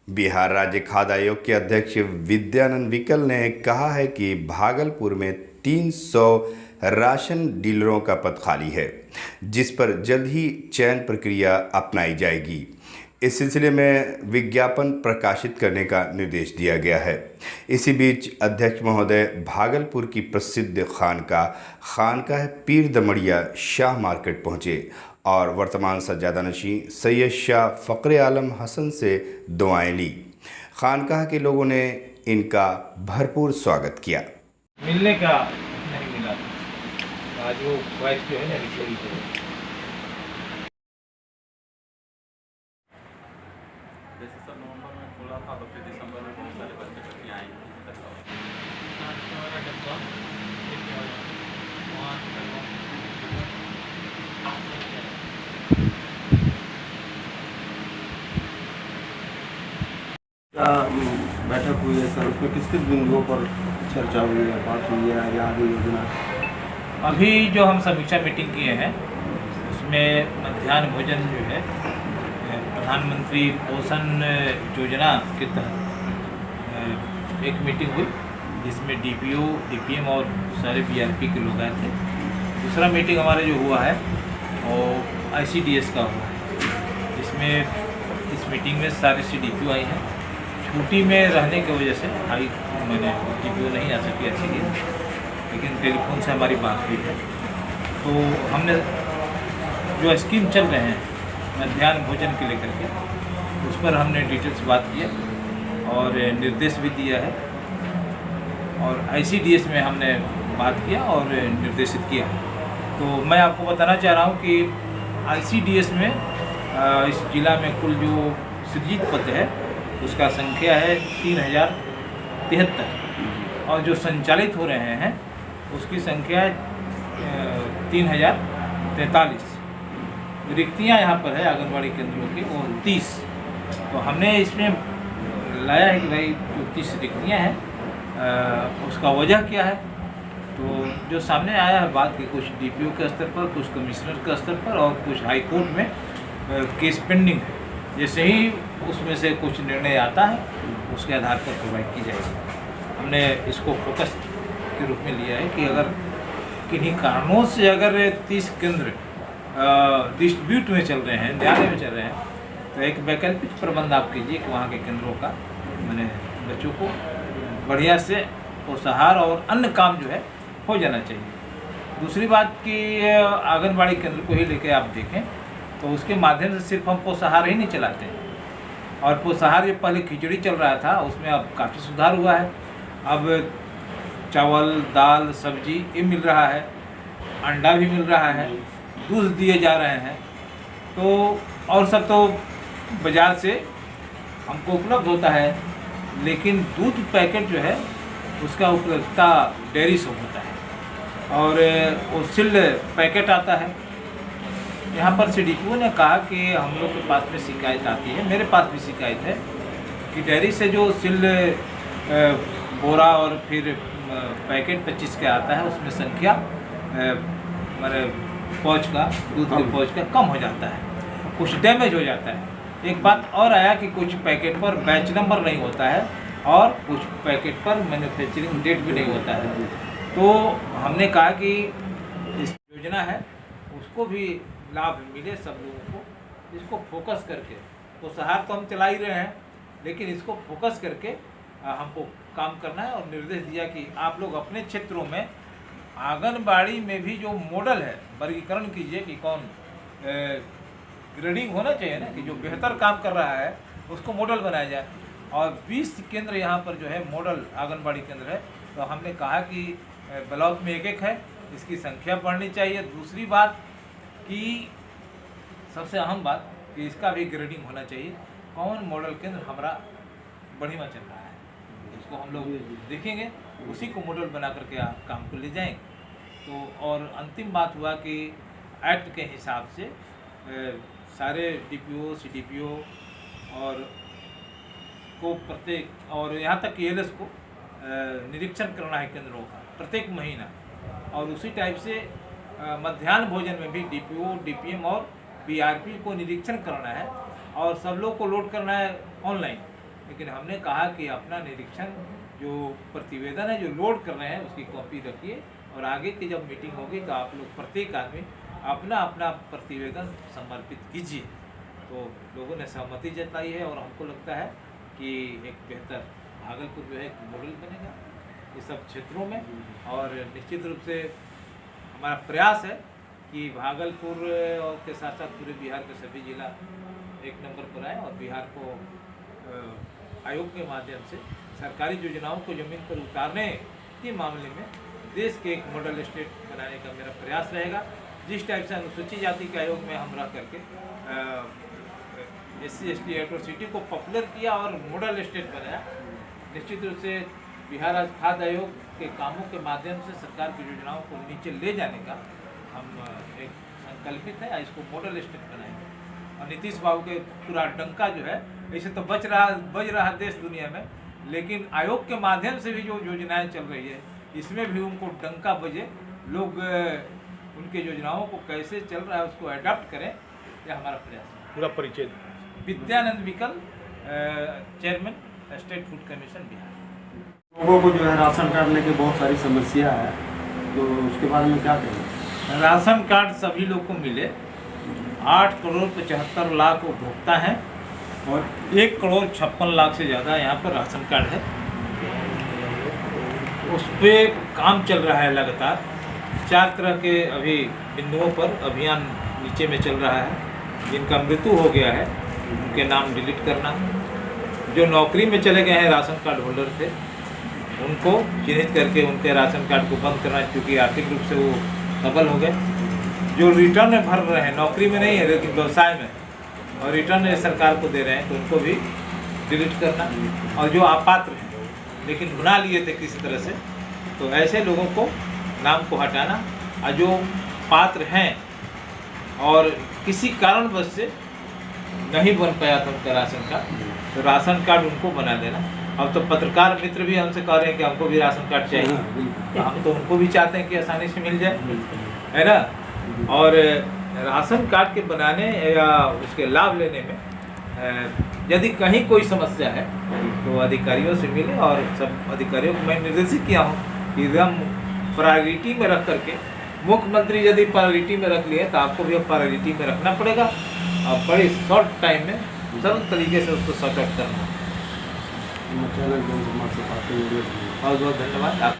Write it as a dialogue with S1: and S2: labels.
S1: बिहार राज्य खाद्य आयोग के अध्यक्ष विद्यानंद विकल ने कहा है कि भागलपुर में 300 राशन डीलरों का पद खाली है, जिस पर जल्द ही चयन प्रक्रिया अपनाई जाएगी। इस सिलसिले में विज्ञापन प्रकाशित करने का निर्देश दिया गया है। इसी बीच अध्यक्ष महोदय भागलपुर की प्रसिद्ध खानकाह पीर दमड़िया शाह मार्केट पहुंचे और वर्तमान सज्जादानशीं सैयद शाह फ़क्र आलम हसन से दुआएं ली। खानकाह के लोगों ने इनका भरपूर स्वागत किया।
S2: मिलने का नहीं मिला था। आज वो ख्वाहिश जो है ना पूरी हो।
S3: जैसे सब नवंबर में खोला था तो फिर दिसंबर में बहुत सारे बच्चे बच्चियाँ आई
S4: बैठक हुई है सर, उसमें किस किस बिंदुओं पर चर्चा हुई है, बात हुई है या आगे योजना?
S2: अभी जो हम समीक्षा मीटिंग किए हैं उसमें मध्याह्न भोजन जो है प्रधानमंत्री पोषण योजना के तहत एक मीटिंग हुई जिसमें डीपीओ, डीपीएम और सारे बीआरपी के लोग आए थे। दूसरा मीटिंग हमारा जो हुआ है और आईसीडीएस का हुआ है, जिसमें इस मीटिंग में सारे सीडीपीओ आई हैं। छुट्टी में रहने की वजह से मैंने डीपीओ नहीं आ सकी अच्छी की, लेकिन टेलीफोन से हमारी बात हुई है। तो हमने जो स्कीम चल रहे हैं मध्याह्न भोजन के लेकर के, उस पर हमने डिटेल्स बात किया और निर्देश भी दिया है। और आईसीडीएस में हमने बात किया और निर्देशित किया। तो मैं आपको बताना चाह रहा हूँ कि आईसीडीएस में इस जिला में कुल जो सृजित पद है उसका संख्या है 3073 और जो संचालित हो रहे हैं उसकी संख्या है 3043। रिक्तियाँ यहाँ पर है आंगनबाड़ी केंद्रों की वो 30। तो हमने इसमें लाया है कि भाई जो 30 रिक्तियाँ हैं उसका वजह क्या है। तो जो सामने आया है बात की कुछ डीपीओ के स्तर पर, कुछ कमिश्नर के स्तर पर और कुछ हाई कोर्ट में केस पेंडिंग है। जैसे ही उसमें से कुछ निर्णय आता है उसके आधार पर कार्रवाई की जाएगी। हमने इसको फोकस के रूप में लिया है कि अगर किन्हीं कारणों से अगर 30 केंद्र डिस्ट्रीब्यूट में चल रहे हैं, न्यायालय में चल रहे हैं, तो एक वैकल्पिक प्रबंध आप कीजिए कि वहाँ के केंद्रों का मैंने बच्चों को बढ़िया से पोषाहार और अन्य काम जो है हो जाना चाहिए। दूसरी बात कि आंगनबाड़ी केंद्र को ही लेकर आप देखें तो उसके माध्यम से सिर्फ हम पोषाहार ही नहीं चलाते हैं। और पोषाहार जो पहले खिचड़ी चल रहा था उसमें अब काफ़ी सुधार हुआ है। अब चावल, दाल, सब्जी ये मिल रहा है, अंडा भी मिल रहा है, दूध दिए जा रहे हैं। तो और सब तो बाज़ार से हमको उपलब्ध होता है, लेकिन दूध पैकेट जो है उसका उपलब्धता डेयरी से होता है और वो सिल्ड पैकेट आता है। यहाँ पर सीडीपीओ ने कहा कि हम लोग के पास में शिकायत आती है, मेरे पास भी शिकायत है कि डेयरी से जो सिल्ड बोरा और फिर पैकेट 25 का आता है उसमें संख्या मेरे पौच का, दूध के पौच का कम हो जाता है, कुछ डैमेज हो जाता है। एक बात और आया कि कुछ पैकेट पर बैच नंबर नहीं होता है और कुछ पैकेट पर मैन्युफैक्चरिंग डेट भी नहीं होता है। तो हमने कहा कि इस योजना है उसको भी लाभ मिले सब लोगों को। इसको फोकस करके पोषाहार तो हम चला ही रहे हैं, लेकिन इसको फोकस करके हमको काम करना है। और निर्देश दिया कि आप लोग अपने क्षेत्रों में आंगनबाड़ी में भी जो मॉडल है वर्गीकरण कीजिए कि कौन ग्रेडिंग होना चाहिए ना, कि जो बेहतर काम कर रहा है उसको मॉडल बनाया जाए। और 20 केंद्र यहाँ पर जो है मॉडल आंगनबाड़ी केंद्र है। तो हमने कहा कि ब्लॉक में एक है, इसकी संख्या बढ़नी चाहिए। दूसरी बात कि सबसे अहम बात कि इसका भी ग्रेडिंग होना चाहिए, कौन मॉडल केंद्र हमारा बढ़िया चल रहा है इसको हम लोग देखेंगे, उसी को मॉडल बना करके काम को ले जाएंगे। तो और अंतिम बात हुआ कि एक्ट के हिसाब से सारे डीपीओ, सीडीपीओ और को प्रत्येक और यहाँ तक कि एलएस को निरीक्षण करना है केंद्रों का प्रत्येक महीना। और उसी टाइप से मध्याह्न भोजन में भी डीपीओ, डीपीएम और बीआरपी को निरीक्षण करना है और सब लोग को लोड करना है ऑनलाइन। लेकिन हमने कहा कि अपना निरीक्षण जो प्रतिवेदन है जो लोड कर रहे हैं उसकी कॉपी रखिए और आगे की जब मीटिंग होगी तो आप लोग प्रत्येक आदमी अपना अपना प्रतिवेदन समर्पित कीजिए। तो लोगों ने सहमति जताई है और हमको लगता है कि एक बेहतर भागलपुर जो है एक मॉडल बनेगा ये सब क्षेत्रों में। और निश्चित रूप से हमारा प्रयास है कि भागलपुर और के साथ साथ पूरे बिहार के सभी जिला एक नंबर पर आए और बिहार को आयोग के माध्यम से सरकारी योजनाओं को जमीन पर उतारने के मामले में देश के एक मॉडल स्टेट बनाने का मेरा प्रयास रहेगा। जिस टाइप से अनुसूचित जाति के आयोग में हम रह करके SC/ST एट्रोसिटी को पॉपुलर किया और मॉडल स्टेट बनाया, निश्चित रूप से बिहार राज्य खाद्य आयोग के कामों के माध्यम से सरकार की योजनाओं को नीचे ले जाने का हम एक संकल्पित है, इसको मॉडल स्टेट बनाएंगे। और नीतीश बाबू के पूरा डंका जो है ऐसे तो बज रहा देश दुनिया में, लेकिन आयोग के माध्यम से भी जो योजनाएं चल रही है इसमें भी उनको डंका बजे, लोग उनके योजनाओं को कैसे चल रहा है उसको अडॉप्ट करें, यह हमारा प्रयास है।
S5: पूरा परिचय।
S2: विद्यानंद विकल, chairman state food commission Bihar.
S4: लोगों को जो है राशन कार्ड लेके बहुत सारी समस्या है, तो उसके बारे में क्या कहें?
S2: राशन कार्ड सभी लोग को मिले। 8 करोड़ 75 लाख उपभोक्ता हैं और 1 करोड़ 56 लाख से ज़्यादा यहाँ पर राशन कार्ड है। उस पर काम चल रहा है लगातार। 4 तरह के अभी बिंदुओं पर अभियान नीचे में चल रहा है। जिनका मृत्यु हो गया है उनके नाम डिलीट करना, जो नौकरी में चले गए हैं राशन कार्ड होल्डर से उनको चिन्हित करके उनके राशन कार्ड को बंद करना, क्योंकि आर्थिक रूप से वो सबल हो गए। जो रिटर्न में भर रहे हैं, नौकरी में नहीं है लेकिन व्यवसाय में और रिटर्न सरकार को दे रहे हैं, तो उनको भी डिलीट करना। और जो अपात्र हैं लेकिन बना लिए थे किसी तरह से, तो ऐसे लोगों को नाम को हटाना। और जो पात्र हैं और किसी कारणवश से नहीं बन पाया था उनका राशन कार्ड, तो राशन कार्ड उनको बना देना। अब तो पत्रकार मित्र भी हमसे कह रहे हैं कि हमको भी राशन कार्ड चाहिए, तो हम तो उनको भी चाहते हैं कि आसानी से मिल जाए, है ना। और राशन कार्ड के बनाने या उसके लाभ लेने में यदि कहीं कोई समस्या है तो अधिकारियों से मिले। और सब अधिकारियों को मैं निर्देशित किया हूँ कि एकदम प्रायोरिटी में रख करके, मुख्यमंत्री यदि प्रायोरिटी में रख लिए तो आपको भी प्रायोरिटी में रखना पड़ेगा और बड़े शॉर्ट टाइम में सरल तरीके से उसको सॉर्ट आउट करना।
S4: चैनल से बात
S2: बहुत बहुत धन्यवाद।